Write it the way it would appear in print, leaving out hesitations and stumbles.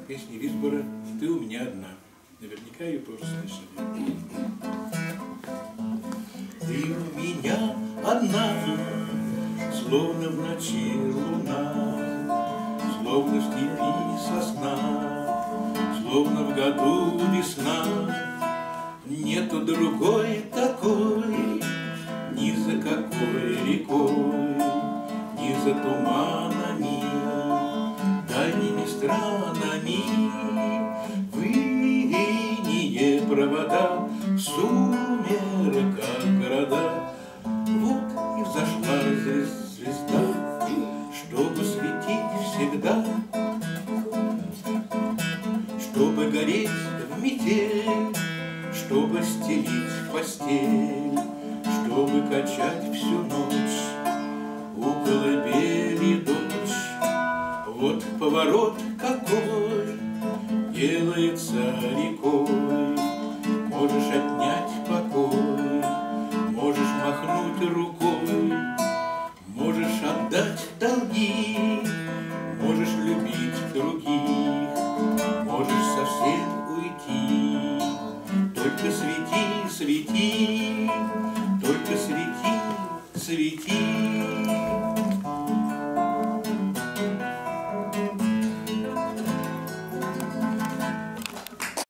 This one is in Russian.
песня Висбора «Ты у меня одна». Наверняка ее тоже слышали. Ты у меня одна, словно в ночи луна, словно в степи сосна, словно в году весна. Нету другой такой, ни за какой рекой, ни за туманами, дальними странами. В инее провода, в сумерках города. Вот и взошла звезда, чтобы светить всегда, чтобы гореть в метель, чтобы стелить постель, чтобы качать всю ночь у колыбели дочь. Вот поворот какой делается рекой, можешь отнять покой, можешь махнуть рукой, можешь отдать долги, можешь любить других, можешь совсем уйти. Только свети, свети, только свети, свети.